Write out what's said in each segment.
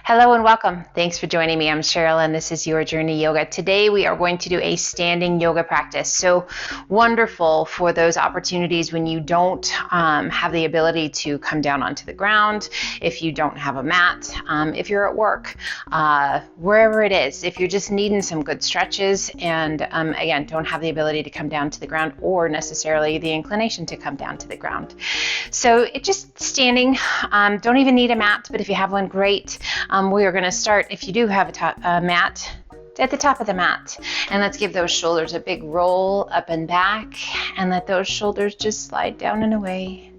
Hello and welcome. Thanks for joining me. I'm Cheryl and this is Your Journey Yoga. Today we are going to do a standing yoga practice. So wonderful for those opportunities when you don't have the ability to come down onto the ground, if you don't have a mat, if you're at work, wherever it is, if you're just needing some good stretches and again, don't have the ability to come down to the ground or necessarily the inclination to come down to the ground. So it just standing, don't even need a mat, but if you have one, great. We are going to start, if you do have a mat, at the top of the mat. And let's give those shoulders a big roll up and back and let those shoulders just slide down and away.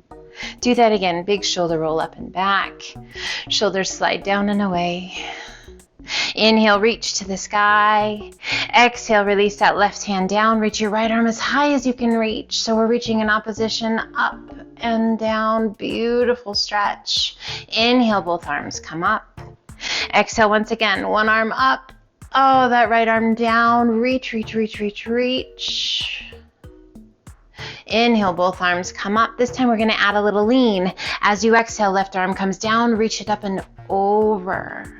Do that again, big shoulder roll up and back. Shoulders slide down and away. Inhale, reach to the sky. Exhale, release that left hand down. Reach your right arm as high as you can reach. So we're reaching in opposition, up and down. Beautiful stretch. Inhale, both arms come up. Exhale once again, one arm up. Oh, that right arm down. Reach, reach, reach, reach, reach. Inhale, both arms come up. This time we're going to add a little lean. As you exhale, left arm comes down. Reach it up and over.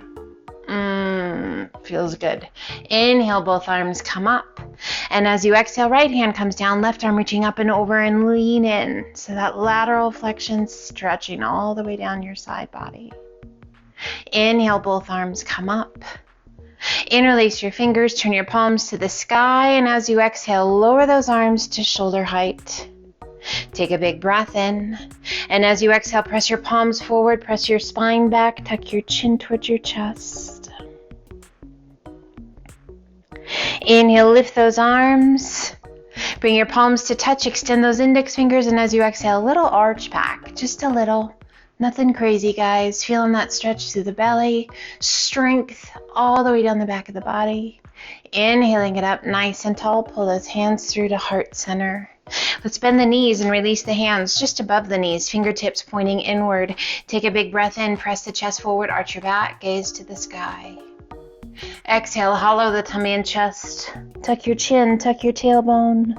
Feels good. Inhale, both arms come up. And as you exhale, right hand comes down, left arm reaching up and over and lean in. So that lateral flexion stretching all the way down your side body. Inhale, both arms come up. Interlace your fingers, turn your palms to the sky, and as you exhale, lower those arms to shoulder height. Take a big breath in, and as you exhale, press your palms forward, press your spine back, tuck your chin towards your chest. Inhale, lift those arms. Bring your palms to touch, extend those index fingers, and as you exhale, a little arch back, just a little. Nothing crazy, guys. Feeling that stretch through the belly, strength all the way down the back of the body. Inhaling it up nice and tall. Pull those hands through to heart center. Let's bend the knees and release the hands just above the knees, fingertips pointing inward. Take a big breath in, press the chest forward, arch your back, gaze to the sky. Exhale, hollow the tummy and chest. Tuck your chin, tuck your tailbone.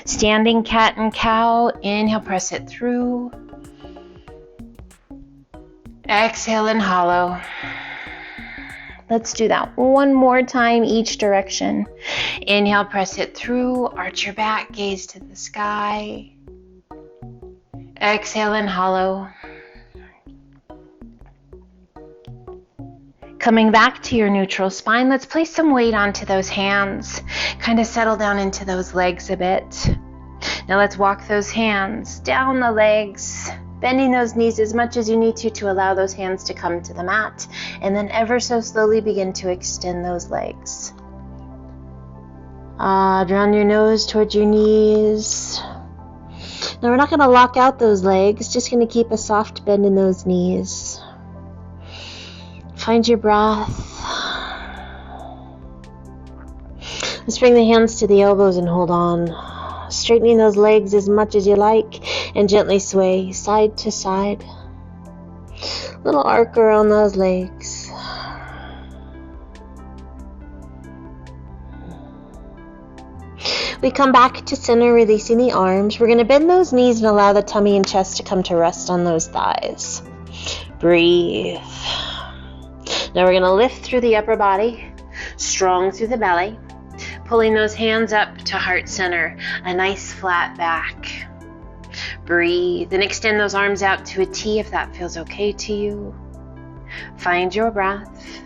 Standing cat and cow. Inhale, press it through. Exhale and hollow. Let's do that one more time, each direction. Inhale, press it through, arch your back, gaze to the sky. Exhale and hollow. Coming back to your neutral spine, let's place some weight onto those hands. Kind of settle down into those legs a bit. Now let's walk those hands down the legs, bending those knees as much as you need to allow those hands to come to the mat, and then ever so slowly begin to extend those legs. Draw your nose towards your knees. Now we're not going to lock out those legs, just going to keep a soft bend in those knees. Find your breath. Let's bring the hands to the elbows and hold on. Straightening those legs as much as you like and gently sway side to side. Little arc around those legs. We come back to center, releasing the arms. We're going to bend those knees and allow the tummy and chest to come to rest on those thighs. Breathe. Now we're going to lift through the upper body, strong through the belly. Pulling those hands up to heart center, a nice flat back. Breathe and extend those arms out to a T if that feels okay to you. Find your breath.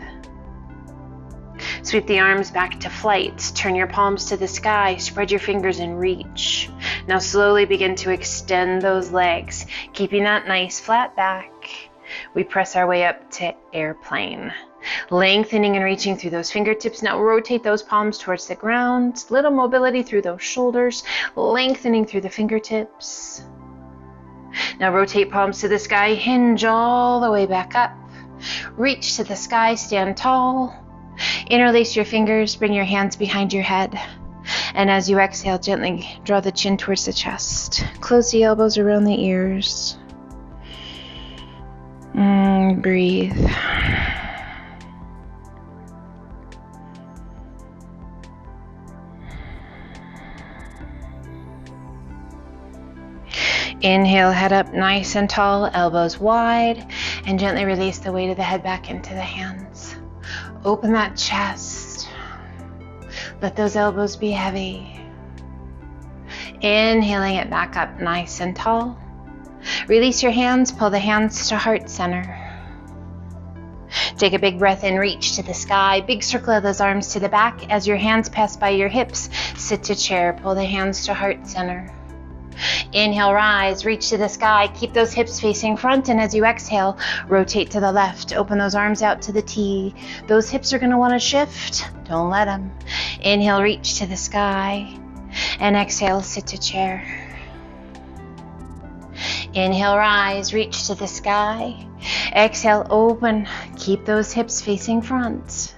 Sweep the arms back to flight. Turn your palms to the sky. Spread your fingers and reach. Now slowly begin to extend those legs, keeping that nice flat back. We press our way up to airplane. Lengthening and reaching through those fingertips. Now rotate those palms towards the ground. Little mobility through those shoulders. Lengthening through the fingertips. Now rotate palms to the sky. Hinge all the way back up. Reach to the sky. Stand tall. Interlace your fingers. Bring your hands behind your head. And as you exhale, gently draw the chin towards the chest. Close the elbows around the ears. Breathe. Inhale, head up nice and tall, elbows wide, and gently release the weight of the head back into the hands. Open that chest. Let those elbows be heavy. Inhaling it back up nice and tall. Release your hands, pull the hands to heart center. Take a big breath in, reach to the sky. Big circle of those arms to the back. As your hands pass by your hips, sit to chair. Pull the hands to heart center. Inhale, rise, reach to the sky. Keep those hips facing front, and as you exhale, rotate to the left. Open those arms out to the T. Those hips are going to want to shift. Don't let them. Inhale, reach to the sky, and exhale, sit to chair. Inhale, rise, reach to the sky. Exhale, open. Keep those hips facing front.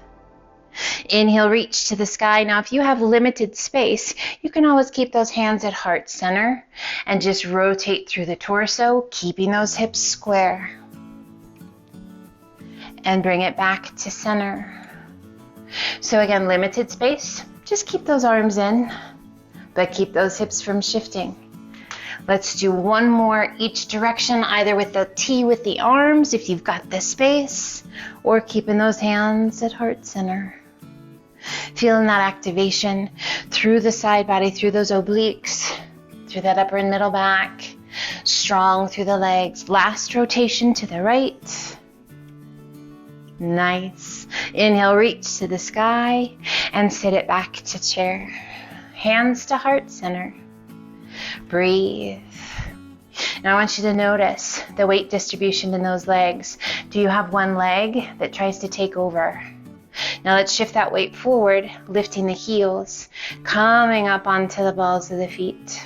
Inhale, reach to the sky. Now, if you have limited space, you can always keep those hands at heart center and just rotate through the torso, keeping those hips square. And bring it back to center. So again, limited space. Just keep those arms in, but keep those hips from shifting. Let's do one more each direction, either with the T with the arms, if you've got the space, or keeping those hands at heart center. Feeling that activation through the side body, through those obliques, through that upper and middle back, strong through the legs. Last rotation to the right. Nice. Inhale, reach to the sky, and sit it back to chair. Hands to heart center. Breathe. Now I want you to notice the weight distribution in those legs. Do you have one leg that tries to take over? Now let's shift that weight forward, lifting the heels, coming up onto the balls of the feet.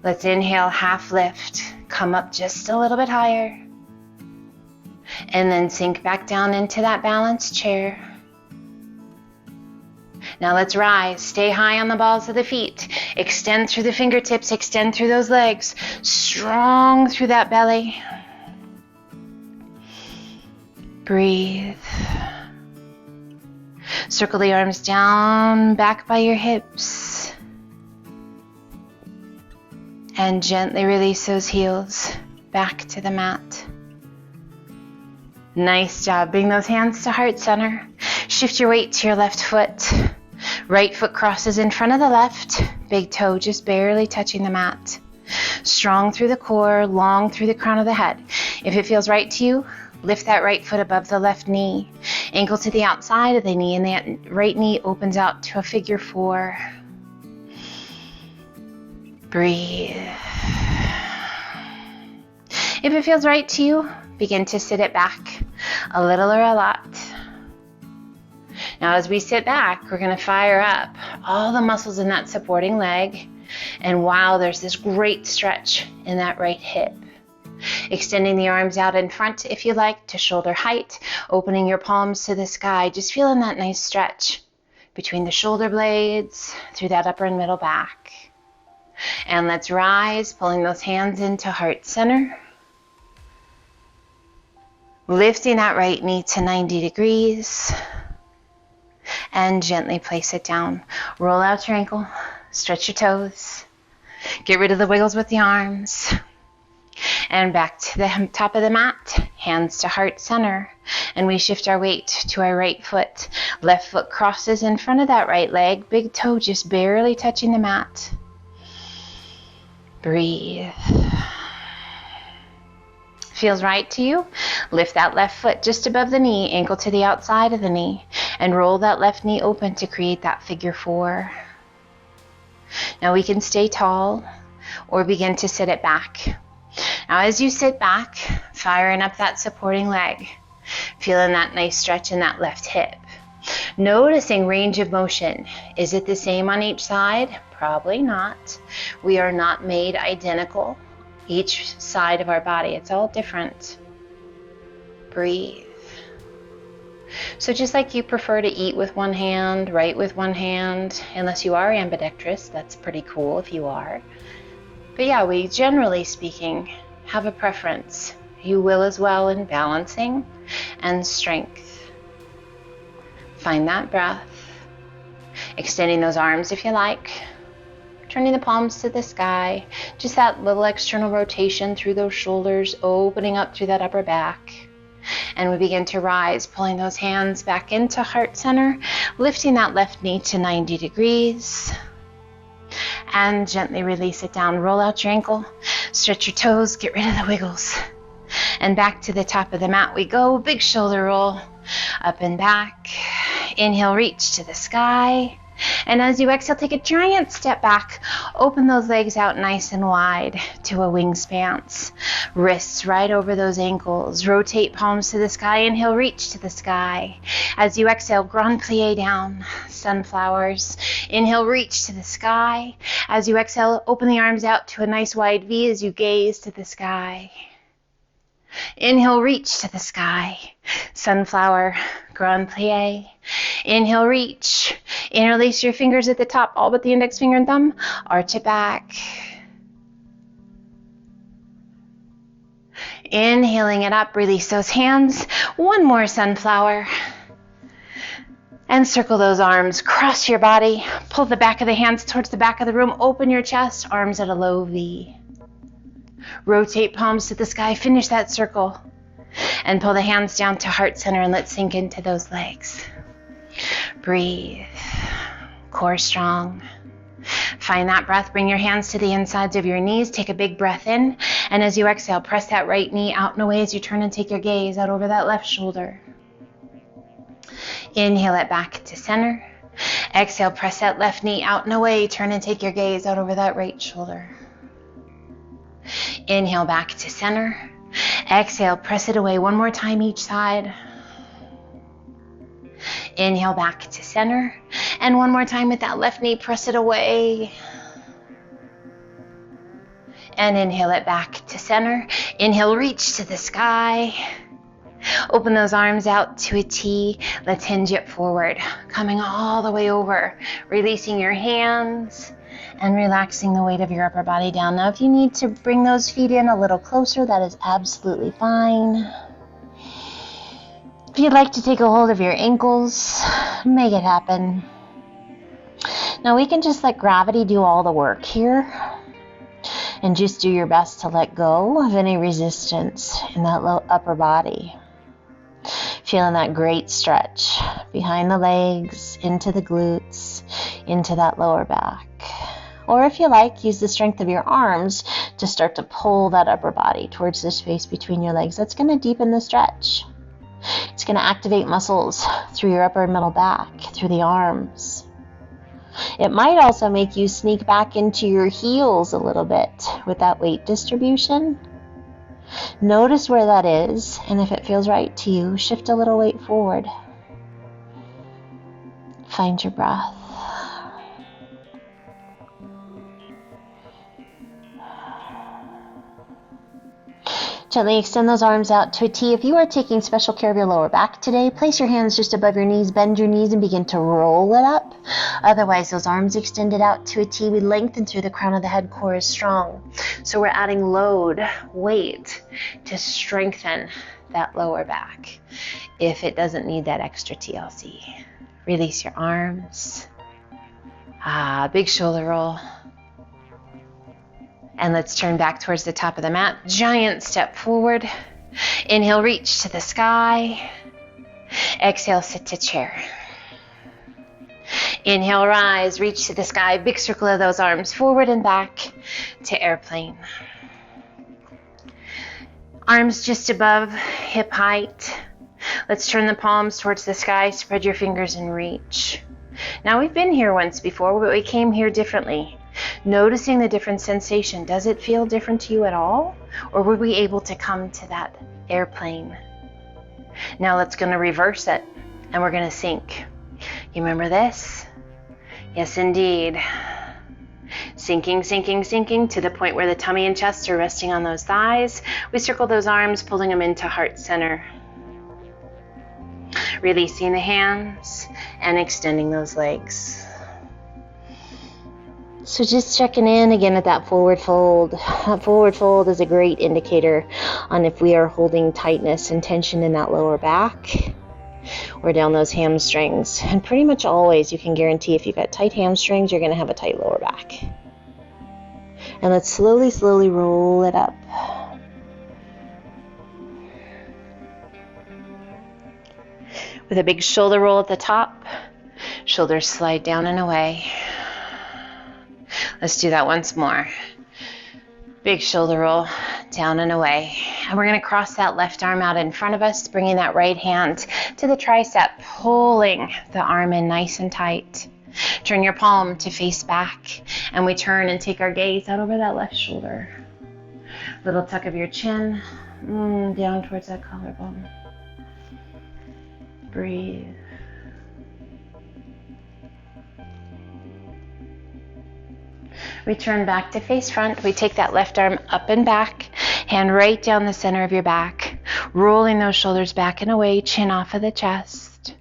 Let's inhale, half lift, come up just a little bit higher, and then sink back down into that balanced chair. Now let's rise, stay high on the balls of the feet, extend through the fingertips, extend through those legs, strong through that belly. Breathe. Circle the arms down, back by your hips. And gently release those heels back to the mat. Nice job. Bring those hands to heart center. Shift your weight to your left foot. Right foot crosses in front of the left. Big toe just barely touching the mat. Strong through the core, long through the crown of the head. If it feels right to you, lift that right foot above the left knee. Ankle to the outside of the knee, and that right knee opens out to a figure 4. Breathe. If it feels right to you, begin to sit it back, a little or a lot. Now as we sit back, we're going to fire up all the muscles in that supporting leg. And wow, there's this great stretch in that right hip. Extending the arms out in front if you like to shoulder height, opening your palms to the sky, just feeling that nice stretch between the shoulder blades, through that upper and middle back. And let's rise, pulling those hands into heart center. Lifting that right knee to 90 degrees. And gently place it down. Roll out your ankle, stretch your toes. Get rid of the wiggles with the arms. And back to the top of the mat, hands to heart center. And we shift our weight to our right foot. Left foot crosses in front of that right leg. Big toe just barely touching the mat. Breathe. Feels right to you? Lift that left foot just above the knee, ankle to the outside of the knee, and roll that left knee open to create that figure 4. Now we can stay tall or begin to sit it back. Now as you sit back, firing up that supporting leg, feeling that nice stretch in that left hip. Noticing range of motion. Is it the same on each side? Probably not. We are not made identical. Each side of our body, it's all different. Breathe. So just like you prefer to eat with one hand, write with one hand, unless you are ambidextrous, that's pretty cool if you are. But yeah, we generally speaking have a preference. You will as well in balancing and strength. Find that breath. Extending those arms if you like. turning the palms to the sky. Just that little external rotation through those shoulders, opening up through that upper back. And we begin to rise, pulling those hands back into heart center, lifting that left knee to 90 degrees. And gently release it down. Roll out your ankle, stretch your toes, get rid of the wiggles. And back to the top of the mat we go. Big shoulder roll, up and back. Inhale, reach to the sky. And as you exhale, take a giant step back. Open those legs out nice and wide to a wingspan. Wrists right over those ankles. Rotate palms to the sky. Inhale, reach to the sky. As you exhale, grand plie down, sunflowers. Inhale, reach to the sky. As you exhale, open the arms out to a nice wide V as you gaze to the sky. Inhale, reach to the sky. Sunflower, grand plie. Inhale, reach. Interlace your fingers at the top, all but the index finger and thumb. Arch it back. Inhaling it up, release those hands. One more sunflower. And circle those arms, cross your body. Pull the back of the hands towards the back of the room. Open your chest, arms at a low V. Rotate palms to the sky, finish that circle. And pull the hands down to heart center and let's sink into those legs. Breathe. Core strong. Find that breath. Bring your hands to the insides of your knees. Take a big breath in. And as you exhale, press that right knee out and away as you turn and take your gaze out over that left shoulder. Inhale it back to center. Exhale, press that left knee out and away. Turn and take your gaze out over that right shoulder. Inhale back to center. Exhale, press it away one more time each side. Inhale back to center. And one more time with that left knee, press it away. And inhale it back to center. Inhale, reach to the sky. Open those arms out to a T. Let's hinge it forward, coming all the way over, releasing your hands and relaxing the weight of your upper body down. Now, if you need to bring those feet in a little closer, that is absolutely fine. If you'd like to take a hold of your ankles, make it happen. Now we can just let gravity do all the work here and just do your best to let go of any resistance in that low upper body. Feeling that great stretch behind the legs, into the glutes, into that lower back. Or if you like, use the strength of your arms to start to pull that upper body towards the space between your legs. That's going to deepen the stretch. It's going to activate muscles through your upper and middle back, through the arms. It might also make you sneak back into your heels a little bit with that weight distribution. Notice where that is, and if it feels right to you, shift a little weight forward. Find your breath. Gently extend those arms out to a T. If you are taking special care of your lower back today, place your hands just above your knees, bend your knees, and begin to roll it up. Otherwise, those arms extended out to a T. We lengthen through the crown of the head, core is strong. So we're adding load, weight, to strengthen that lower back. If it doesn't need that extra TLC, release your arms. Big shoulder roll. And let's turn back towards the top of the mat. Giant step forward. Inhale, reach to the sky. Exhale, sit to chair. Inhale, rise, reach to the sky. Big circle of those arms forward and back to airplane. Arms just above hip height. Let's turn the palms towards the sky. Spread your fingers and reach. Now, we've been here once before, but we came here differently. Noticing the different sensation. Does it feel different to you at all? Or were we able to come to that airplane? Now let's going to reverse it and we're going to sink. You remember this? Yes, indeed. Sinking, sinking, sinking to the point where the tummy and chest are resting on those thighs. We circle those arms, pulling them into heart center. Releasing the hands and extending those legs. So just checking in again at that forward fold. That forward fold is a great indicator on if we are holding tightness and tension in that lower back or down those hamstrings. And pretty much always you can guarantee if you've got tight hamstrings, you're going to have a tight lower back. And let's slowly, slowly roll it up. With a big shoulder roll at the top, shoulders slide down and away. Let's do that once more. Big shoulder roll, down and away. And we're going to cross that left arm out in front of us, bringing that right hand to the tricep, pulling the arm in nice and tight. Turn your palm to face back, and we turn and take our gaze out over that left shoulder. Little tuck of your chin, down towards that collarbone. Breathe. We turn back to face front. We take that left arm up and back, hand right down the center of your back, rolling those shoulders back and away, chin off of the chest.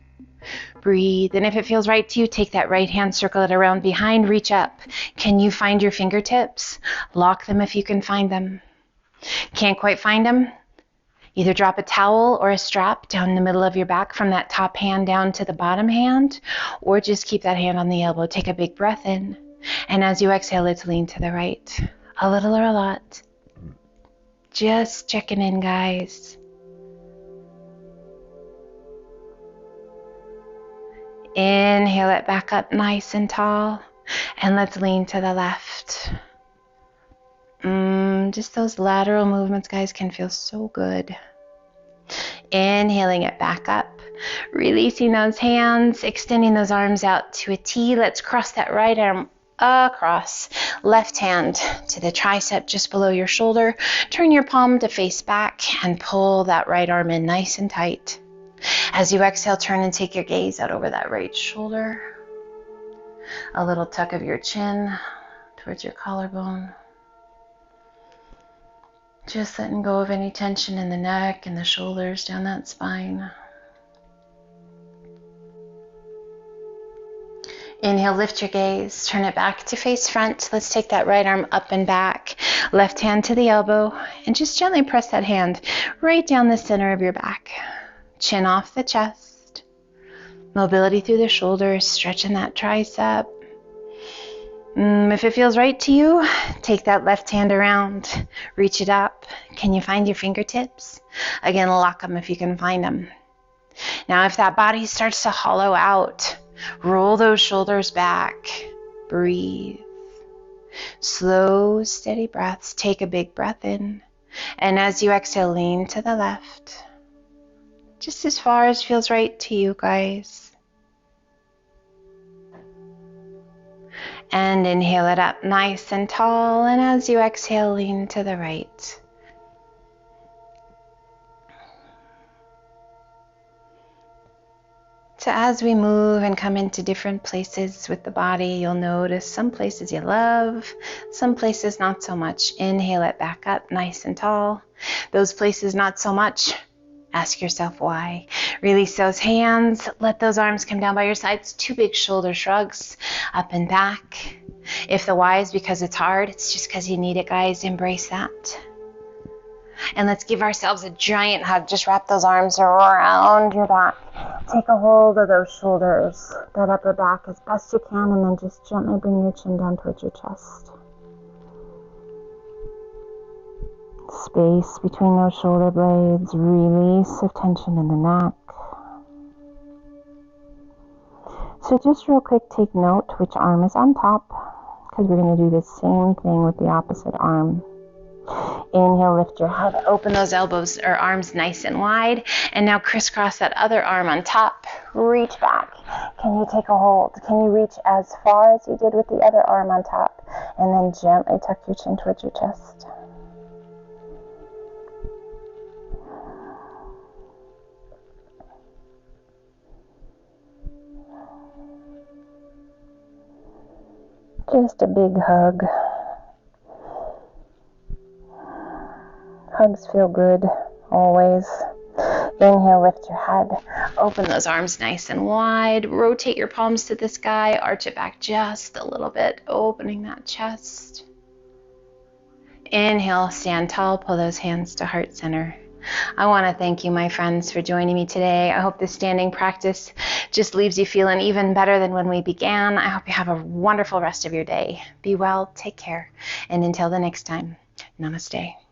Breathe. And if it feels right to you, take that right hand, circle it around behind, reach up. Can you find your fingertips? Lock them if you can find them. Can't quite find them? Either drop a towel or a strap down the middle of your back from that top hand down to the bottom hand, or just keep that hand on the elbow. Take a big breath in. And as you exhale, let's lean to the right. A little or a lot. Just checking in, guys. Inhale it back up nice and tall. And let's lean to the left. Just those lateral movements, guys, can feel so good. Inhaling it back up. Releasing those hands, extending those arms out to a T. Let's cross that right arm across. Left hand to the tricep just below your shoulder. Turn your palm to face back and pull that right arm in nice and tight. As you exhale, turn and take your gaze out over that right shoulder. A little tuck of your chin towards your collarbone. Just letting go of any tension in the neck and the shoulders down that spine. Inhale, lift your gaze, turn it back to face front. Let's take that right arm up and back, left hand to the elbow, and just gently press that hand right down the center of your back. Chin off the chest, mobility through the shoulders, stretching that tricep. If it feels right to you, take that left hand around, reach it up. Can you find your fingertips? Again, lock them if you can find them. Now, if that body starts to hollow out, roll those shoulders back. Breathe. Slow, steady breaths. Take a big breath in. And as you exhale, lean to the left. Just as far as feels right to you, guys. And inhale it up nice and tall. And as you exhale, lean to the right. So as we move and come into different places with the body, you'll notice some places you love, some places not so much. Inhale it back up nice and tall. Those places not so much. Ask yourself why. Release those hands. Let those arms come down by your sides. Two big shoulder shrugs up and back. If the why is because it's hard, it's just because you need it, guys. Embrace that. And let's give ourselves a giant hug. Just wrap those arms around your back. Take a hold of those shoulders, that upper back as best you can, and then just gently bring your chin down towards your chest. Space between those shoulder blades, release of tension in the neck. So just real quick, take note which arm is on top, because we're going to do the same thing with the opposite arm. Inhale, lift your head, open those elbows or arms nice and wide, and now crisscross that other arm on top. Reach back. Can you take a hold? Can you reach as far as you did with the other arm on top? And then gently tuck your chin towards your chest. Just a big hug. Hugs feel good, always. Inhale, lift your head. Open those arms nice and wide. Rotate your palms to the sky. Arch it back just a little bit, opening that chest. Inhale, stand tall. Pull those hands to heart center. I want to thank you, my friends, for joining me today. I hope this standing practice just leaves you feeling even better than when we began. I hope you have a wonderful rest of your day. Be well, take care, and until the next time, namaste.